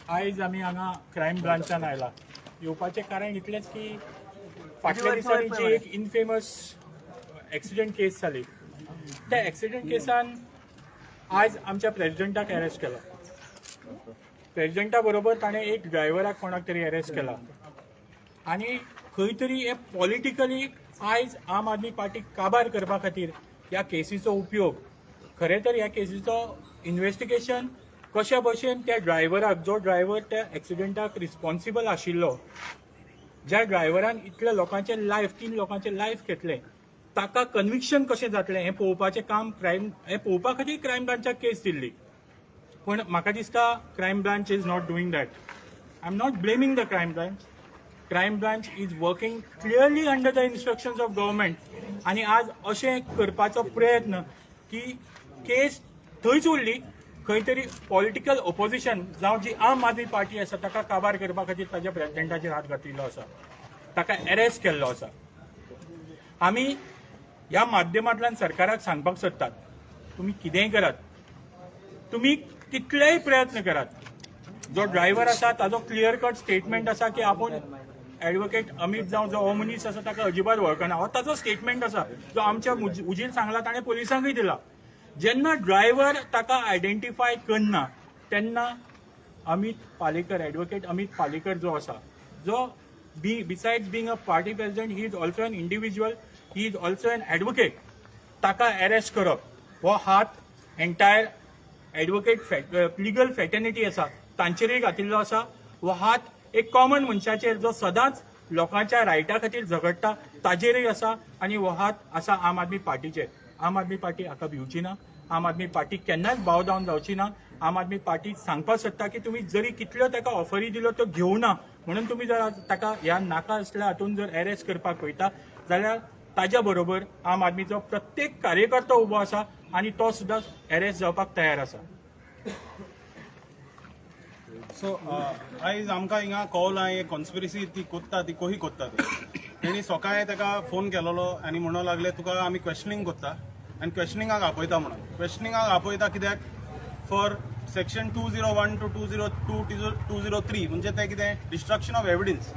आयज आमी हांगा क्रायम ब्रांचान आयला. येवपाचें कारण इतलेंच की फाटल्या दिसांनी जी एक इनफेमस एक्सिडेंट केस जाली, त्या एक्सिडेंट केसान आज आमच्या प्रेसिडेंटाक अरेस्ट केला. प्रेसिडेंटा बरोबर ताणें एक ड्रायव्हराक कोणाक तरी अरेस्ट केला आनी खंय तरी हे पॉलिटिकली आयज आम आदमी पार्टीक काबार करपा खातीर ह्या केसीचो उपयोग. खरें तर ह्या केसीचो इन्व्हेस्टिगेशन कशा भशेन त्या ड्रायव्हराक, जो ड्रायव्हर त्या एक्सिडेंटाक रिस्पॉन्सिबल आशिल्लो, ज्या ड्रायव्हरान इतल्या लोकांचे लायफ, 3 लोकांचे लायफ घेतले, ताका कन्विक्शन कशें जातलें हें पळोवपाचें काम हें पळोवपा खातीर क्रायम ब्रांचाक केस दिल्ली. पण म्हाका दिसता crime branch is not doing that. I am not blaming the crime branch. Crime branch is working clearly under the instructions of government आनी आज अशें करपाचो प्रयत्न की केस थंयच उरली, खंय तरी पॉलिटिकल ऑपोजिशन जावं जी आम आदमी पार्टी आसा ताका काबार करपा खातीर ताच्या प्रेसिडेंटाचेर हात घातिल्लो आसा, ताका अरेस्ट केल्लो आसा. आमी ह्या माध्यमांतल्यान सरकाराक सांगपाक सोदतात, तुमी कितेंय करात, तुमी कितलेय प्रयत्न करात. जो ड्रायव्हर आसा ताजो क्लियर कट स्टेटमेंट आसा की आपूण एडवोकेट अमित जावं जो हो मनीस आसा ताका अजिबात वळखना, हो ताजो स्टेटमेंट आसा जो आमच्या उजीर सांगला, ताणें पुलिसांकूय दिला. जेन्ना ड्रायव्हर ताका आयडेंटिफाय करना तेन्ना अमित पालेकर, एडवोकेट अमित पालेकर जो आसा, जो besides being a party president, he is also an individual, he is also an advocate, ताका अरेस्ट करप हो हात एंटायर एडवोकेट लिगल फेटर्निटी आसा तांचेरय घातिल्लो आसा. हो हात एक कॉमन मनशाचेर जो सदांच लोकांच्या रायटा खातीर झगडटा ताजेरय आसा आनी हो हात आसा आम आदमी पार्टीचेर. आम आदमी पार्टी हाका भिवची ना. आम आदमी पार्टी केन्नाच बाव डावन जावची ना. आम आदमी पार्टी सांगपाक सोदता की तुमी जरी कितल्यो ताका ऑफरी दिल्यो त्यो घेवना, म्हणून तुमी जर ताका ह्या नाका आसल्या हातून जर अरेस्ट करपाक पळयता जाल्यार ताज्या बरोबर आम आदमीचो प्रत्येक कार्यकर्तो उबो आसा आनी तो सुद्दां अरेस्ट जावपाक तयार आसा. सो आयज आमकां हिंगा कळला एक कॉन्स्पिरसी ती कोत्ता ती कोही कोत्ता ती. तेणी सकाळी ताका फोन केलोलो आनी म्हणूंक लागले तुका आमी क्वेश्चनिंग कोत्ता आनी क्वेश्चनिंगाक आपयता म्हणून. क्वेश्चनिंगाक आपयता कित्याक फॉर सेक्शन 201 to 202 to 203 म्हणजे ते कितें डिस्ट्रक्शन ऑफ एविडन्स,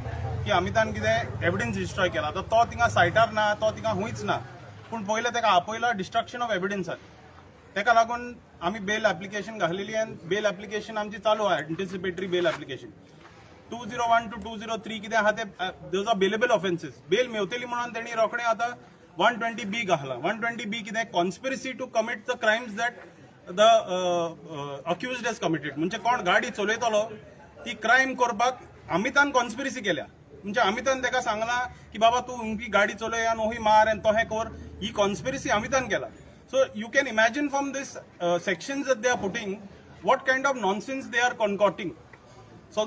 की अमितान कितें एविडन्स डिस्ट्रॉय केला. आतां तो थिंगा सायटार ना, तो थिंगा हुंयच ना, पूण पयलें ताका आपयला डिस्ट्रक्शन ऑफ एविडन्साक. ताका लागून आमी बेल एप्लिकेशन घातलेली आनी बेल एप्लिकेशन आमची चालू आहा, एंटिसिपेटरी बेल एप्लिकेशन. 201 to 203 कितें आहा ते those are bailable offences. Bail मेवतली म्हणून तेणी रोखडें आतां 120B घातला. 120B कितें conspiracy to commit the crimes that the accused has committed. म्हणजे कोण गाडी चलयतलो ती क्रायम करपाक अमितान कॉन्स्पिरसी केल्या. म्हणजे अमितान ताका सांगला की बाबा तूं ही गाडी चलय आनी ही मार आनी तो हें कर. ही कॉन्स्पिरसी अमितान केला. So you can imagine from this sections that they are putting what kind of nonsense they are concocting. So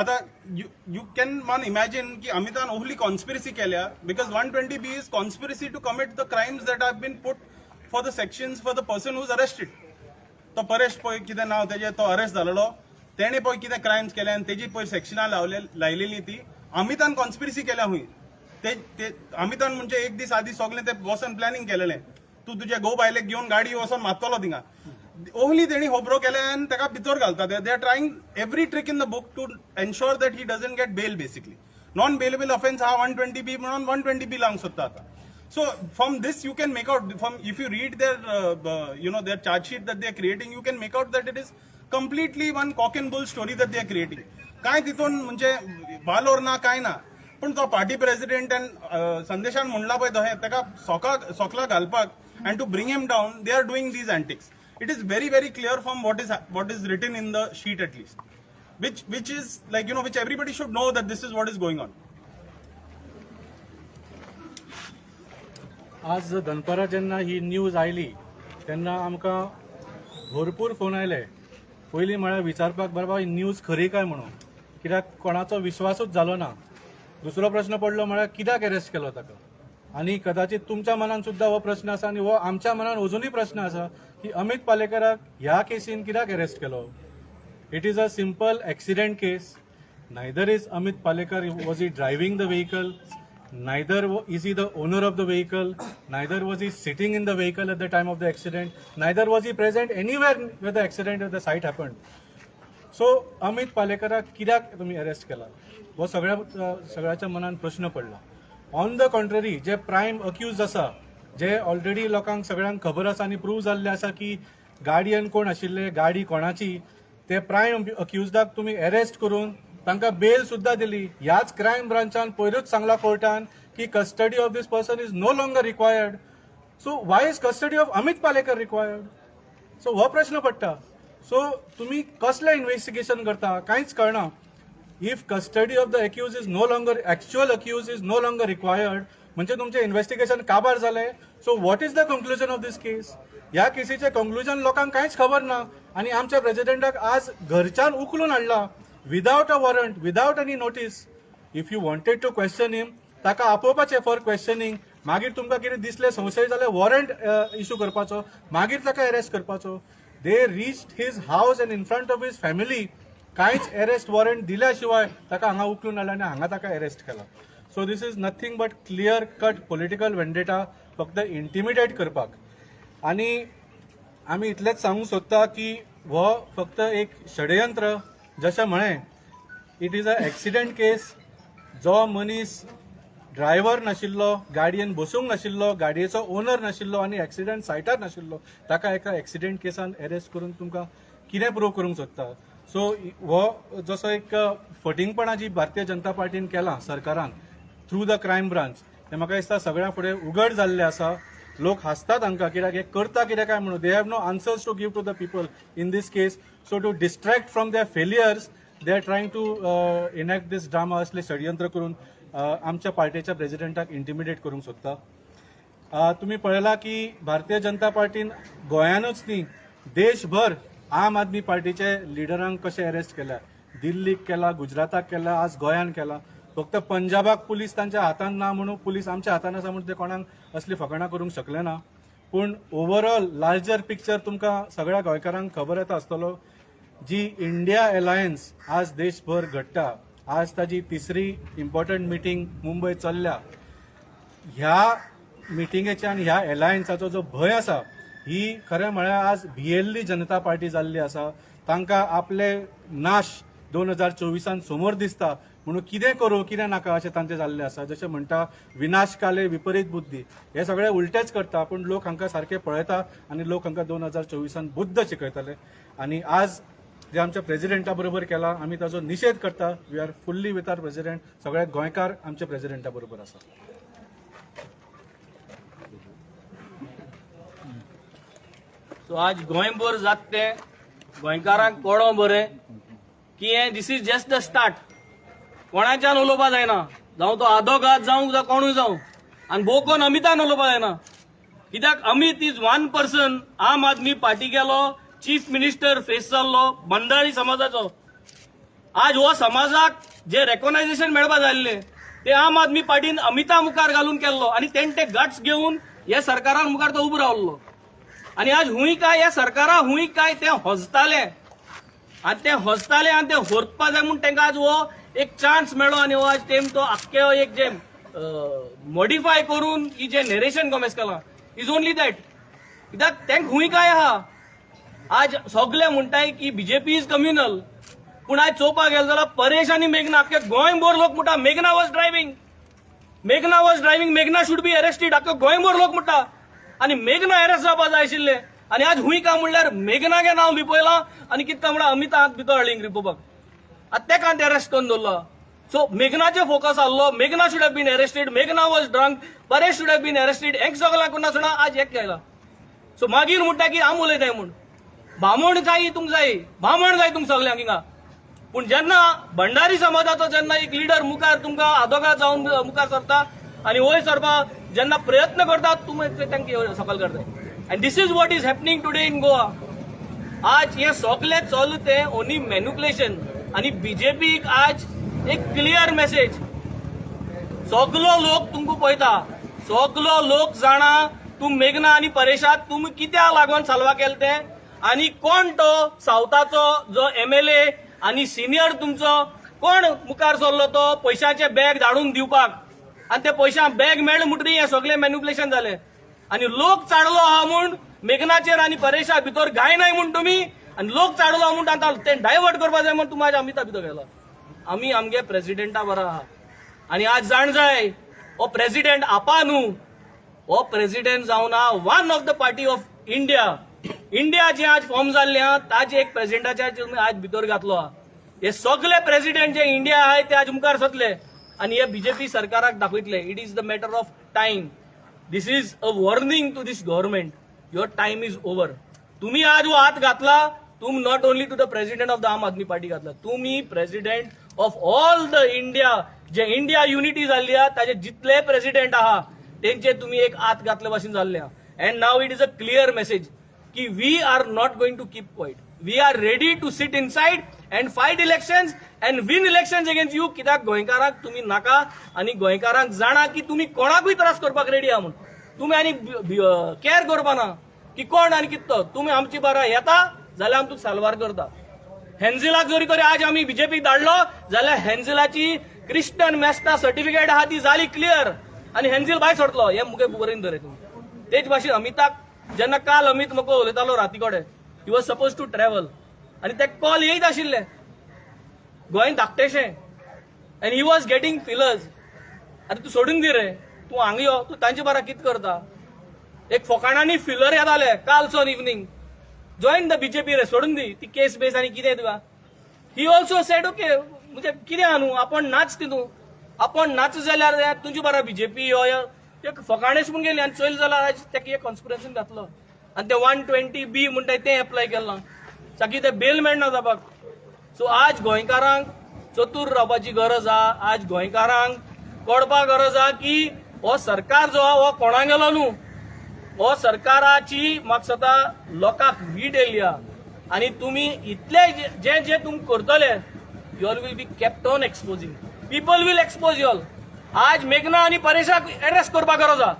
आता you can man imagine की अमितान ओहली conspiracy केल्या because 120B is conspiracy to commit the crimes that have been put for the sections for the person who is arrested. तो परेश पळय कितें नांव तेजें, तो arrest जालेलो, तेणे पळय कितें क्रायम्स केले आनी तेजी पळय सेक्शनां लायलेली ती अमितान कॉन्स्पिरसी केल्या हुंय. ते अमितान म्हणजे एक दीस आदी सगळें ते वचून प्लॅनिंग केलेलें. तू तुझ्या घोव बायलेक घेवन गाडी वचून मारतलो थिंगा. ओहली तेणी होबरो केले आनी ताका भितर घालता. They are trying every trick in the book to ensure that he doesn't get bail. Basically non bailable offence हा 120B म्हणून 120B लावंक सोदता आता. So from this you can make out, from if you read their their charge sheet that they are creating, you can make out that it is completely one cock and bull story that they are creating. काय तितून म्हणजे वालोर ना काय ना, पण तो party president आनी संदेशान म्हणला पळय तो ताका सोकला घालपाक and to bring him down, they are doing these antics. It is very very clear from what is written in the sheet at least, which is like which everybody should know that this is what is going on. आज दनपारां जेन्ना ही news oily तेन्ना आमकां भरपूर phone आयले. पयलीं म्हळ्यार विचारपाक बाबा ही न्यूज खरी काय म्हणून, कित्याक कोणाचो विश्वासूच जालो ना. दुसरो प्रश्न पडलो म्हळ्यार कित्याक अरेस्ट केलो ताका. आनी कदाचित तुमच्या मनान सुद्दां हो प्रश्न आसा आनी हो आमच्या मनान अजुनूय प्रश्न आसा की अमित पालेकराक ह्या केसीन कित्याक अरेस्ट केलो. It is a simple accident case. Neither is Amit Palekar was he driving the vehicle, neither is he the owner of the vehicle, neither was he sitting in the vehicle at the time of the accident, neither was he present anywhere where the accident or the site happened. So Amit पालेकराक कित्याक तुमी arrest केला हो सगळ्याच्या मनात प्रश्न पडला. On the contrary जे प्रायम अक्यूज आसा, जे ऑलरेडी लोकांक सगळ्यांक खबर आसा आनी प्रूव्ह जाल्ले आसा की गाडयेन कोण आशिल्ले, गाडी कोणाची, ते प्रायम अक्युजडाक तुम्ही अरेस्ट करून तांकां बेल सुद्धा दिली. ह्याच क्रायम ब्रांचान पयरूच सांगला कोर्टान की custody of this person is no longer required. So why is custody of Amit Palekar required? So हो प्रश्न पडटा. सो तुम्ही कसले इन्व्हेस्टिगेशन करता कांयच कळना. If custody of the accused is no longer, actual accused is no longer required, म्हणजे तुमचे इन्व्हेस्टिगेशन काबार झाले. So what is the conclusion of this case? ह्या केसीचे कंक्लुजन लोकांक कांयच खबर ना आणि आमच्या प्रेसिडेंटाक आज घरच्यान उखलून हाडला without a warrant, without any notice. If you wanted to question him, ताका आपोवपाचें फॉर क्वेश्चनिंग. मागीर तुमकां कितें दिसलें संशय जाल्यार वॉरंट इश्यू करपाचो, मागीर ताका अरेस्ट करपाचो. They reached his house and in front of his family. कांयच अरेस्ट वॉरंट दिल्या शिवाय ताका हांगा उखलून हाडला आनी हांगा ताका अरेस्ट केला. So this is nothing but clear cut political vendetta, फक्त इंटिमिडेट करपाक. आणि आमी इतलेंच सांगूंक सोदता की हो फक्त एक षडयंत्र. जशें म्हळें, इट इज अ एक्सिडेंट केस. जो मनीस ड्रायव्हर नाशिल्लो, गाडयेन बसूंक नाशिल्लो, गाडयेचो ओनर नाशिल्लो आनी एक्सिडेंट सायटार नाशिल्लो, ताका एका एक्सिडेंट केसान अरेस्ट करून तुमकां कितें प्रूव्ह करूंक सोदता? सो हो जसो एक फटिंगपणां जी भारतीय जनता पार्टीन केलां सरकारान थ्रू द क्रायम ब्रांच, तें म्हाका दिसता सगळ्यां फुडें उघड जाल्लें आसा. लोक हसतात हांकां कित्याक हे करता कितें काय म्हणून. They have no answers to give to the people in this case. So to distract from their failures they are trying to enact this drama, असले षडयंत्र करून आमच्या पार्टीच्या प्रेसिडेंटाक इंटिमिडेट करूंक सोदता. तुम्ही पळयला की भारतीय जनता पार्टीन गोंयानूच न्ही, देशभर आम आदमी पार्टीचे लिडरांक कशें अरेस्ट केल्या. दिल्लीक केला, गुजराताक केला, आज गोंयान केला. फक्त पंजाबाक पुलीस तांच्या हातान ना म्हणून, पुलीस आमच्या हातान आसा म्हणून ते कोणाक असली फकाणां करूंक शकले ना. पूण ओवरऑल लार्जर पिक्चर तुमकां सगळ्या गोंयकारांक खबर येता आसतलो. जी इंडिया अलायन्स आज देशभर घडटा, आज ताजी तिसरी इम्पॉर्टंट मिटींग मुंबय चल्ल्या. ह्या मिटिंगेच्या आनी ह्या अलायन्साचो जो भंय आसा, ही खरें म्हळ्यार आज भियेल्ली जनता पार्टी जाल्ली आसा. तांकां आपले नाश 2024 समोर दिसता म्हणून कितें करूं कितें नाका अशें तांचें जाल्लें आसा. जशें म्हणटा विनाशकाले विपरीत बुद्धी, हे सगळें उलटेच करता. पूण लोक हांकां सारखे पळयता आनी लोक हांकां 2024 बुद्ध शिकयतले. आनी आज जे आमच्या प्रेसिडेंटा बरोबर केला, आमी ताचो निशेध करता. We are fully with our president. सगळे गोंयकार आमच्या प्रेसिडेंटा बरोबर आसा. सो आज गोंयभर जात तें गोंयकारांक कळ्ळो बरें की हे this is just the start. कोणाच्यान उलोवपा जायना, जावं तो आदोगाद जावं जावं कोणूय जावं. आनी भोव कोण अमितान उलोवपा जायना. कित्याक अमित इज वन पर्सन. आम आदमी पार्टी गेलो, चीफ मिनिस्टर फेस जाल्लो बंडारी समाजाचो. आज हो समाजाक जे रेकॉग्नायझेशन मेळपा जाल्ले ते आम आदमी पार्टीन अमिता मुखार घालून केल्लो आनी तेणें ते गट्स घेवन ह्या सरकारान मुखार तो उबो रावल्लो. आनी आज हुंय काय ह्या सरकारा हुंय काय ते हसताले आनी ते हसताले आनी ते होरपा जाय म्हणून तांकां आज हो एक चान्स मेळ्ळो. आनी हो आज तेम तो आख्खे एक जे मॉडिफाय करून ही जे नरेशन कॉमेस केलां इज ओनली दॅट. कित्याक तांकां हुंय काय आहा. आज सगळे म्हणटाय की बीजेपी इज कम्युनल, पूण आज चोवपाक गेलो जाल्यार परेश आनी मेघना आख्खे गोंयभर लोक म्हणटा मेघना वॉज ड्रायव्हिंग, मेघना वॉज ड्रायव्हिंग, मेघना शूड बी अरेस्टेड. आख्खे गोंयभर लोक म्हणटा आनी मेघना अरेस्ट जावपा जाय आशिल्ले. आनी आज हुंय काय म्हणल्यार मेघनागे नांव लिपयलां आनी कितें काय म्हणल्यार अमिताक भितर हाडली रिपोवपाक. आतां तेका ते अरेस्ट करून दवरलो. सो मेघनाचे फोकस आहलो. मेघना शूड हॅव बीन अरेस्टेड, मेघना was drunk, Paresh should have bin arrested. हेंक सगळ्यांक नासतना आज एक केला. सो मागीर म्हणटा की आम उलयताय म्हूण. बामण जाय तुमकां जाय, बामण जाय तुमकां सगळ्यांक हिंगा. पूण जेन्ना भंडारी समाजाचो जेन्ना एक लिडर मुखार तुमकां आदोगाद जावन मुखार सरता आनी वयर सरपा जेन्ना प्रयत्न करतात तुमी तांकां सकयल करताय. And this is what is happening today in Goa. आज हे सगळें चलते ओन्ली मॅन्युप्युलेशन. आनी बीजेपीक आज एक क्लियर मेसेज. सगलो लोक तुमकां पळयता, सगलो लोक जाणा तुम मेघना आनी परेशाक तुमी कित्याक लागून साल्वा केले ते. आनी कोण तो सावथाचो जो MLA आनी सिनियर तुमचो कोण मुखार सरलो तो पयशांचे बॅग धाडून दिवपाक. आनी ते पयशां बॅग मेळ्ळे म्हणटरी हे सगळे मॅन्युप्युलेशन जाले. आनी लोक चाडलो आहा म्हूण मेघनाचेर आनी परेशा भितर गाय नाय म्हूण तुमी आणि लोक चाडलो म्हणून आता ते डायवर्ट करपा जाय म्हणून तूं माझ्या अमिता भितर गेला आमी आमगे प्रेसिडेंटा बरा आहा आणि आज जाण जाय हो प्रेसिडेंट आपा न्हू हो प्रेसिडेंट जावन आहा one of the party of India जे आज फॉर्म जाल्ले आहा ताजे एक प्रेसिडेंटाच्या तुमी आज भितर घातलो आहा हे सगळे प्रेसिडेंट जे इंडिया आहाय ते आज मुखार सरले आणि हे बीजेपी सरकाराक दाखयतले it is the matter of time this is a warning to this government your time is over तुम्ही आज हो हात घातला तुम not only to the president of the Aam Aadmi party घातला तुम्ही president of all the India जे इंडिया युनिटी जाल्ली आहा ताजे जितले प्रेसिडेंट आहा तेंचे तुम्ही एक हात घातले भाशेन जाल्ले आहा and now it is a clear message की we are not going to keep quiet we are ready to sit inside and fight elections and win elections against you कित्याक गोंयकारांक तुम्ही नाका आणि गोंयकारांक जाणा की तुम्ही कोणाकूय त्रास करपाक रेडी आहा म्हणून तुम्ही आनी केअर करपा ना की कोण आनी कितो तुम्ही आमची बारा येता जाल्यार आमी तुका साल्वार करता हेन्झिलाक जरी तरी आज आमी बीजेपीक धाडलो जाल्यार हेन्झिलाची क्रिस्टन मेस्टा सर्टिफिकेट आहा ती जाली क्लियर आणि हेन्झिल भायर सरतलो हे मुगे बरयन धरय तुम्ही तेच भाशेन अमिताक जेन्ना काल अमित म्हाका उलयतालो राती कडेन he was suppose to travel आणि ते कॉल येयत आशिल्ले गोंय धाकटेशें and he was getting fillers आतां तूं सोडून दी रे तूं हांगा यो तूं तांचे बारा कितें करता एक फोकाणांनी फिलर येताले कालसोन इवनिंग जॉईन द बीजेपी रे सोडून दी ती केस बेस आनी कितें तुका ही ऑल्सो सेड ओके म्हणजे कितें आहा न्हू आपण नाच तितू आपण नाच जाल्यार तुजी बारा बीजेपी हो एक फकाणेस म्हूण गेली आनी चोयल जाल्यार आज तेका एक कॉन्स्पिरसीन घातलो आनी ते 120B म्हणटाय तें एप्लाय केलां ताकी ते बेल मेळना जावपाक सो आज गोंयकारांक चतूर रावपाची गरज आहा आज गोंयकारांक कळपाक गरज आहा की हो सरकार जो आहा हो कोणा गेलो न्हू हो सरकाराची म्हाका सता लोकांक वीट येयल्ली आहा आनी तुमी इतले जे जे तुमी करतले you all will be kept on exposing people will expose you all आज मेघना आणि परेशाक अरेस्ट करपाक गरज आहा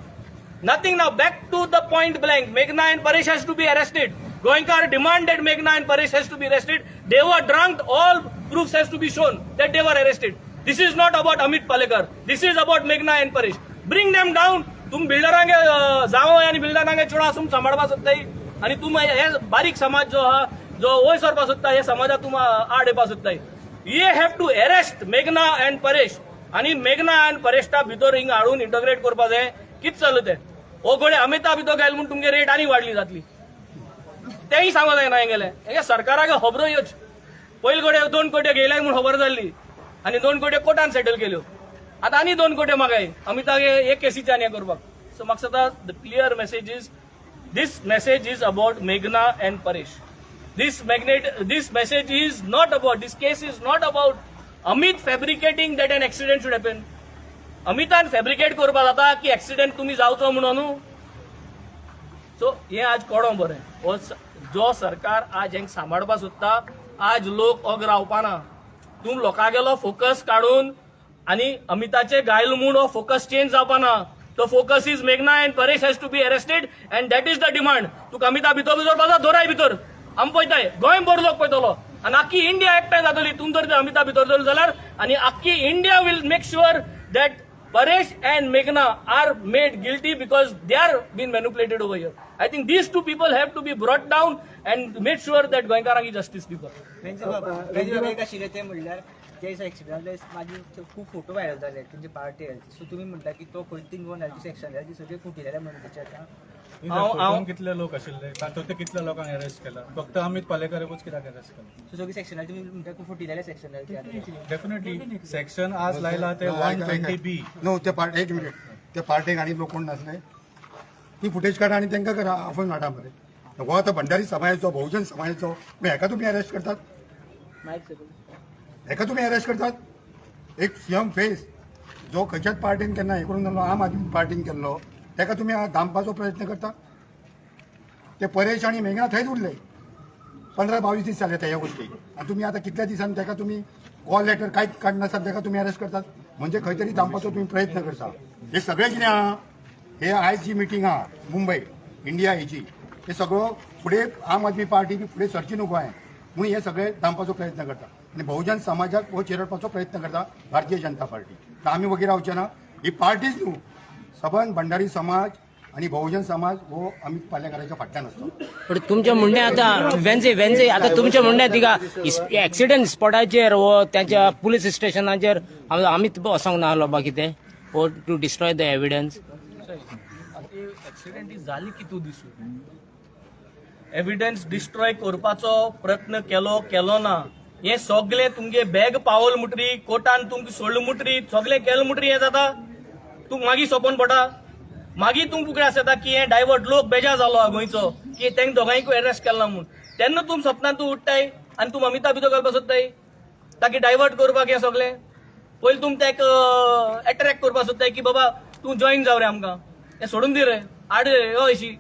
nothing now back to the point blank मेघना and Paresh has to be arrested गोंयकार डिमांडेड मेघना and Paresh has to be arrested दे वर drunk all proofs has to be shown that they were arrested this is not about Amit Palekar this is about मेघना and Paresh bring them down तुम बिल्डरांगे जावं आणि बिल्डरांगे चेडो आसून सांबाळपा सोदताय आणि तुम हे बारीक समाज जो आहा जो वयर सरपा सोदता हे समाजाक तुम आड येवपा सोदताय यू हॅव टू अरेस्ट मेघना एंड परेश आणि मेघना एंड परेशा भितर हिंग हाडून इंटग्रेट करपा जाय कितें चल्ला ते हो गोडे अमिताभ भितर गेले म्हणून तुमगे रेट आनी वाडली जातली तेंय सांगो जायना हे गेले हे सरकाराक खबरो येवच पयले गोडे 2 कोटी गेले म्हणून खबर जाल्ली आनी 2 कोटी कोर्टान सेटल केल्यो आता आनी 2 कोटी मागाय अमिताभ एक केसीचे आनी हे करपाक सो म्हाका सदा the clear message is this message is about मेघना and Paresh this message is not about this case is not about Amit fabricating that an accident should happen अमितान फॅब्रिकेट करपा जाता की एक्सिडेंट तुम्ही जावचो म्हणून सो हे आज कळों बरें हो जो सरकार आज हेंक सांबाळपा सोदता आज लोक ओग रावपाना तूं लोकां गेलो फोकस काडून आनी अमिताचे गायल म्हूण हो फोकस चेंज जावपाना तो फोकस इज मेघना and Paresh has to be arrested and that is the demand तुका अमिता भितर बसा दोराय भितर आम पळयताय गोंय भर लोक पळयतलो आनी आख्खी इंडिया एकठांय जातली तुम तर अमिताभ भितर धरलो जाल्यार आनी आख्खी India will make sure that Paresh and Meghna are made guilty because they are being manipulated over here. I think these two people have to be brought down and made sure that Goenkarangi justice be done. एका शिरेते म्हणल्यार ते accident माझे खूप photo viral झाले तुमचे party so तुम्ही म्हणता की तो खंयतीन गोवन सेक्शन ती सगळे फुटिलेले म्हणून त्याच्या फोटोन कितले लोक आशिल्ले तातूंत ते कितले लोकांक अरेस्ट केला फक्त अमित पालेकरच कित्याक अरेस्ट केला सो सगळी सेक्शनार तुम्ही म्हणता खूप फुटिलेले सेक्शन डेफिनेटली सेक्शन आज लायला ते 120B नो ते पार्ट एक मिनिट त्या पार्टेक आनी लोक कोण नासले ती फुटेज काडा आनी तांकां करा आफून वाटा मरे हो आतां भंडारी समाजाचो बहुजन समाजाचो हेका तुमी अरेस्ट करतात हेका तुमी अरेस्ट करतात एक सीएम फेस जो खंयच्याच पार्टीन केन्ना हे करून जालो आम आदमी पार्टीन केल्लो ताका तुमी धांपपाचो प्रयत्न करता ते परेश आनी मेघना थंयच उरले 15-22 दीस जाले ह्या गोष्टी आनी तुमी आतां कितल्या दिसांनी ताका तुमी कॉल लेटर कांयच काडनासतना ताका तुमी अरेस्ट करतात म्हणजे खंय तरी धांपपाचो तुमी प्रयत्न करता हे सगळें कितें आहा हे आयज जी मिटींग आहा मुंबय इंडिया हेची हे सगळो फुडें आम आदमी पार्टी बी फुडें सरची न्हू गोंय म्हणून हे सगळे धांपपाचो प्रयत्न करता आनी बहुजन समाजाक हो चिरडपाचो प्रयत्न करता भारतीय जनता पार्टी आमी वगैरे रावचे ना ही पार्टीच न्हू सबंद भंडारी समाज आणि बहुजन समाज हो अमित पालेकरांच्या फाटल्यान असतो. पण तुमच्या म्हणण्या आता वेंजे आता तुमच्या म्हणण्या तिका ऍक्सिडेंट स्पॉटाचेर व त्यांच्या पुलीस स्टेशनाचेर अमित वसोंक ना आलो बाकी ते ओ to destroy the evidence. Accident झाली कितू दिसू एविडन्स डिस्ट्रॉय करपाचो प्रयत्न केलो ना हे सगळे तुमगे बॅग पावल मुटरी कोर्टान तुमकां सोडल मुटरी सगळे केल मुटरी हे जाता तुमकां मागीर सोपोन पडटा मागीर तुमकां उगडास आसता की हे डायवर्ट लोक बेजार जालो गोंयचो की तेंक दोगांयकूय अरेस्ट केला म्हूण तेन्ना तुम सपनान तूं उठताय आनी तुम अमिता भितर घालपाक सोदताय ताकी डायवर्ट करपाक हे सगळे पयलीं तुम तेका अट्रॅक्ट करपाक सोदताय की बाबा तूं जॉईन जाव रे आमकां हे सोडून दी रे हाड रे अशी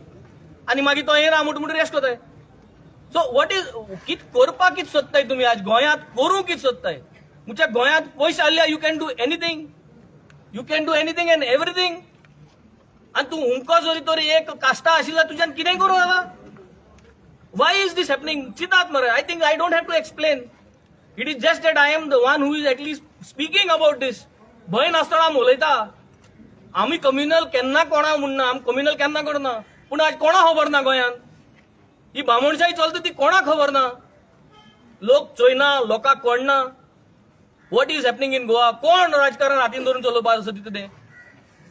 आनी मागीर तो हे ना मुटमुटी रेस्ट कोताय. सो वॉट इज कित करपाक कित सोदताय तुमी आज गोंयांत करूंक कित सोदताय म्हणजे गोंयांत पयशे आसल्यार you can do anything end everything आनी तूं हुमको जरी तरी एक कास्टा आशिल्ल्या तुज्यान कितेंय करूं जाता. वाय इज दीस हॅपनिंग चिंतात मरे I think I don't have to explain it is just that I am the one who is at least speaking about this. भंय नासतना आमी उलयता आमी कम्युनल केन्ना कोणा म्हणना आमी कम्युनल केन्ना करना पूण आज कोणा खबर ना गोंयांत ही बामणशाही चलता ती कोणा खबर ना लोक चोयना लोकांक कळना what is happening in Goa कोण राजकारण हातीन धरून चलोवपाक आसा तितून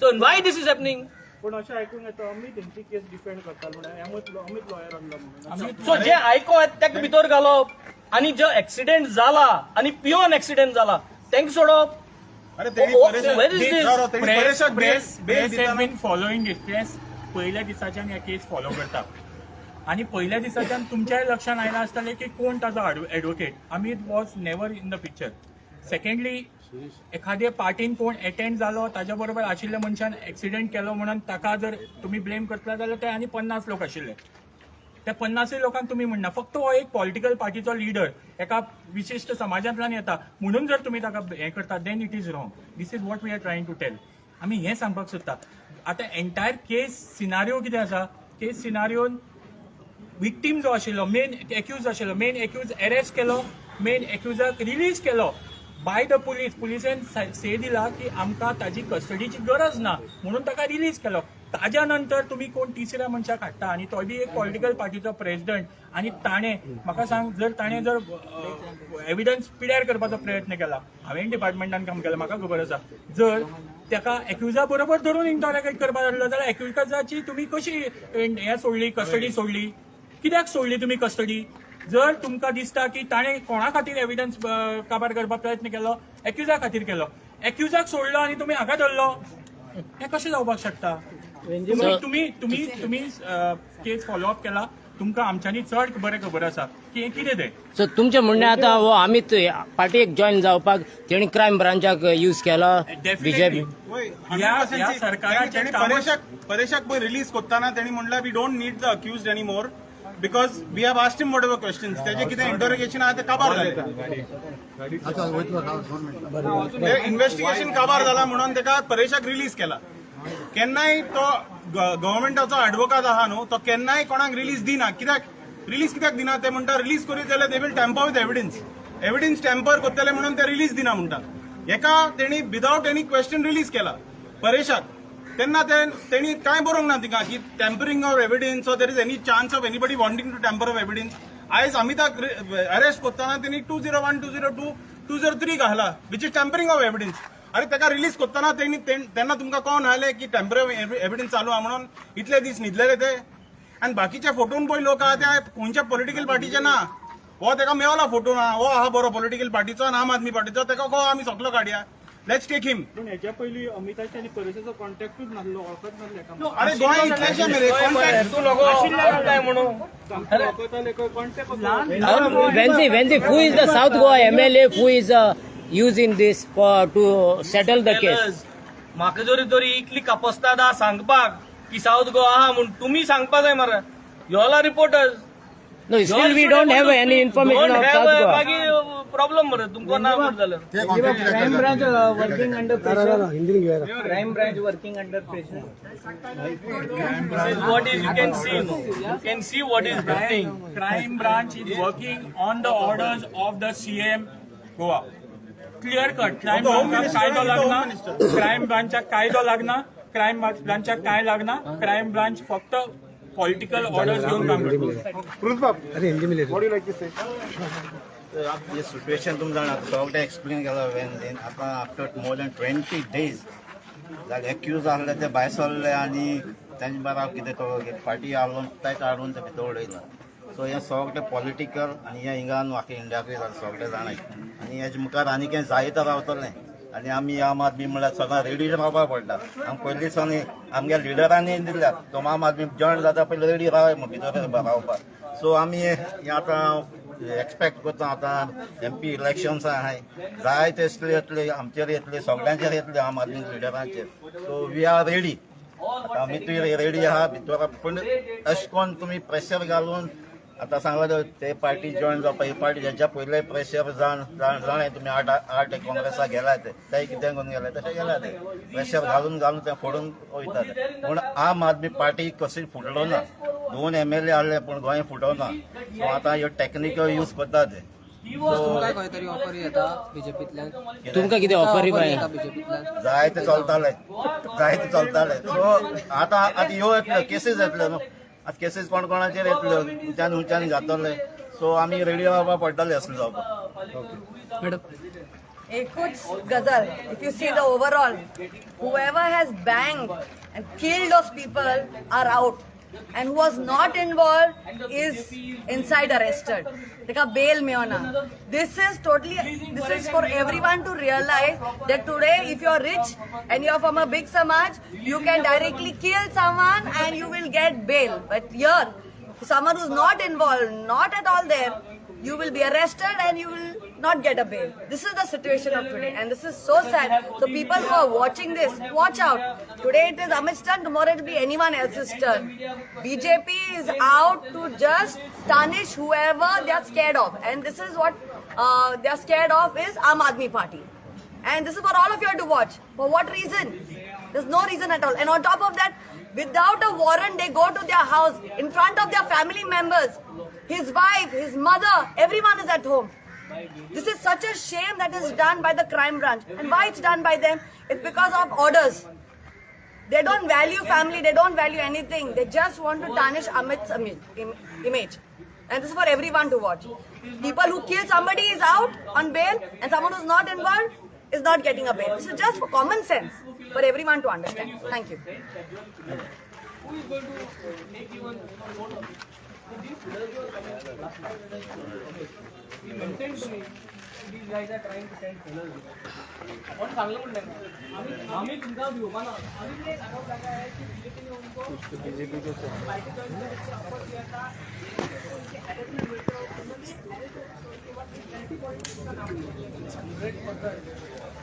so why this is happening. पण अशें आयकूंक येता अमित तेंची केस डिफेंड करता म्हणून अमित लॉयर आसलो म्हणून सो जे आयको तेका भितर घालप आनी जो एक्सिडेंट जाला आनी पियोन एक्सिडेंट जाला तेंका सोडप. अरे तेणी Where is this? परेशाक बेल दिताना बीन फॉलोईंग इट प्रेस पहिल्या दिसाच्यान ह्या केस फॉलो करता आणि पहिल्या दिसाच्यान तुमच्याय लक्षात आयला आसतलें की कोण ताजो advocate. Amit was never in the picture. Secondly एखाद्या पार्टीन कोण अटेंड जालो ताज्या बरोबर आशिल्ल्या मनशान एक्सिडेंट केलो म्हणून ताका जर तुम्ही ब्लेम करतला जाल्यार ते आनी 50 लोक आशिल्ले त्या 50 लोकांक तुम्ही म्हणना फक्त हो एक पॉलिटिकल पार्टीचो लिडर एका विशिष्ट समाजांतल्यान येता म्हणून जर तुम्ही ताका हे करता then it is wrong. This is what we are trying to tell. आमी हें सांगपाक सोदता आता एंटायर केस सिनारिओ कितें आसा केस सिनारिओन विक्टीम जो आशिल्लो मेन एक्यूज आशिल्लो मेन एक्यूज अरेस्ट केलो मेन एक्यूजाक रिलीज केलो बाय द पुलिसेन से दिला की आमकां ताजी कस्टडीची गरज ना म्हणून ताका रिलीज केलो. ताज्या नंतर तुम्ही कोण तिसऱ्या मनशाक हाडटा आणि तो बी एक पॉलिटिकल पार्टीचो प्रेसिडेंट आणि ताणें म्हाका सांग जर ताणें जर एविडन्स पिड्यार करपाचो प्रयत्न केला हांवें डिपार्टमेंटान काम केलां म्हाका खबर आसा जर ताका एक्युजा बरोबर धरून इंटरोगेट करपाक लागलो जाल्यार एक्युजाची तुम्ही कशी हें सोडली कस्टडी सोडली कित्याक सोडली तुम्ही कस्टडी. जर तुमकां दिसता की ताणें कोणा खातीर एविडन्स काबार करपाक प्रयत्न केलो एक्युजा खातीर केलो एक्युजाक सोडलो आनी तुमी हाका धरलो हें कशें जावपाक शकता. तुम्ही केस फॉलोअप केला तुमकां आमच्यांनी चड बरें खबर आसा की हें कितें तें. सो तुमच्या म्हणण्या आता हो अमित पार्टीक जॉईन जावपाक तेणी क्रायम ब्रांचाक यूज केला बीजेपी. ह्या सरकाराचें परेशाक पळय रिलीज करतना तेणी म्हणल्यार we don't need the accused any more because we have asked him whatever questions तेजे कितें इंटरोगेशन आहा तें काबार जालें आता वयतलो 2 मिनटां इन्व्हेस्टिगेशन काबार जाला म्हणून तेका परेशाक रिलीज केला. केन्नाय तो गव्हर्मेंटाचो एडवोकेट आहा न्हू तो केन्नाय कोणाक रिलीज दिना कित्याक रिलीज कित्याक दिना ते म्हणटा रिलीज करीत जाल्यार they will tamper with evidence tamper करतले म्हणून ते रिलीज दिना म्हणटा. एका तेणी विदाउट एनी क्वेश्चन रिलीज केला परेशाक तेन्ना तेणी कांय बरोवंक ना तिका की tampering of evidence so there is any chance of anybody wanting to tamper of evidence. आयज अमिताक अरेस्ट करतना तेणी 201, 202, 203 घाला which is tampering of evidence. अरे तेका रिलीज करतना तेन्ना तुमकां कोण आले की टॅम्पर एविडन्स चालू आहा म्हणून इतले दीस न्हिदलेले ते आनी बाकीचे फोटोन पळय लोक आहा ते खंयच्या पॉलिटिकल पार्टीचे ना. हो तेका मेवला फोटो ना हो आहा बरो पॉलिटिकल पार्टीचो आनी आम आदमी पार्टीचो तेका गो आमी सकलो काडया लेट्स टेक हिम. पूण हेच्या पयलीं अमिताच्या आनी परेशाचो कॉन्टॅक्टूच नासलो वळखच नासलें एकामेकांक. अरे गोंय इतलेशे मेरे कॉन्टॅक्ट तू नको काय म्हणू Wendy, who is the South Goa MLA who is using this to settle the case? म्हाका जरी तरी इतली कापस्ताद आहा सांगपाक की साऊथ गोवा आहा म्हणून तुम्ही सांगपा जाय मरे you all are reporters. No, still we don't have any information of South Goa. मागीर प्रॉब्लेम मरे तुमकां ना म्हणत जाल्यार. ते conflict crime branch working under pressure crime branch working under pressure. This is what is you can see. No? You can see what is happening. Crime branch is working on the orders of the CM Goa. Clear cut. Crime branch कायदो लागना. Crime ब्रांचाक काय लागना. Crime branch फक्त political orders घेऊन काम करतो. ये situation तुम जाणा सगळें एक्सप्लेन केला वेन आतां आफ्टर मोर दॅन 20 days जाल्यार एक्यूज आहले ते भायर सरले आनी तांचे बारा कितें तो पार्टी हाडून ताका हाडून ते भितर उडयला. सो हें सगळें पॉलिटिकल आनी हें हिंगान आख्या इंडियाकूय सगळें जाणाय आनी हेजे मुखार आनी कितें जायत रावतलें. आनी आमी आम आदमी म्हणल्यार सदां रेडी रावपाक पडटा. आमकां पयलीं सावन आमच्या लिडरांनी दिल्यात तो आम आदमी जॉयन जाता पयलीं रेडी रावय भितर रावपाक. सो आमी हें आतां एक्सपेक्ट करता. आतां MP इलेक्शन्स आहाय जाय तसले येतले आमचेर येतले सगळ्यांचेर येतले आम आदमी लिडरांचेर. So we are ready. आमी तुवें रेडी आहा भितर पूण अशें करून तुमी प्रेशर घालून आतां सांगलें ते पार्टी जॉयन जावपा ही पार्टी हेच्या पयले प्रेशर जाणें तुमी आर्ट काँग्रेसाक गेला ते कितें करून गेले तशें गेला ते प्रेशर घालून ते फोडून वयता ते. पूण आम आदमी पार्टी कशी फुटलो ना. 2 MLA हाडले पूण गोंय फुटोवना. सो आतां ह्यो टॅक्निकल यूज करता ते. तुमकां खंय तरी ऑफर येता बीजेपींतल्यान तुमकां कितें ऑफर बाय बीजेपींतल्यान जाय ते चलताले. सो आतां ह्यो येतल्यो केसीस येतल्यो न्हू. आतां केसीस कोणाचेर येतल्यो हुंच्यान घातले. सो आमी रेडी रावपाक पडटले असले जावपाक. Madam Ekut's Ghazal, if you see the overall, whoever has banged and killed those people are out, and who was not involved is inside arrested. Like a bail meona. This is for everyone to realize that today, if you are rich and you are from a big samaj, you can directly kill someone and you will get bail. But here, someone who's not involved, not at all there, you will be arrested and you will not get a bail. This is the situation of today, and this is so sad. So people who are watching this, watch out. Today it is Amit's turn, tomorrow it will be anyone else's turn. BJP is out to just tarnish whoever they are scared of, and this is what they are scared of is Aam Aadmi Party. And this is for all of you to watch. For what reason? There's no reason at all. And on top of that, without a warrant, they go to their house in front of their family members. His wife, his mother, everyone is at home. This is such a shame that is done by the crime branch. And why it's done by them? It's because of orders. They don't value family, they don't value anything. They just want to tarnish Amit's image. And this is for everyone to watch. People who kill somebody is out on bail, and someone who's not involved is not getting a bail. This is just for common sense for everyone to understand. Thank you. आपण चांगलं म्हणलं आम्ही तुमचा भिवपाना आम्ही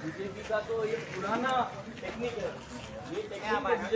BJP का तो ये पुराना टेक्निक है. ये टेक्निक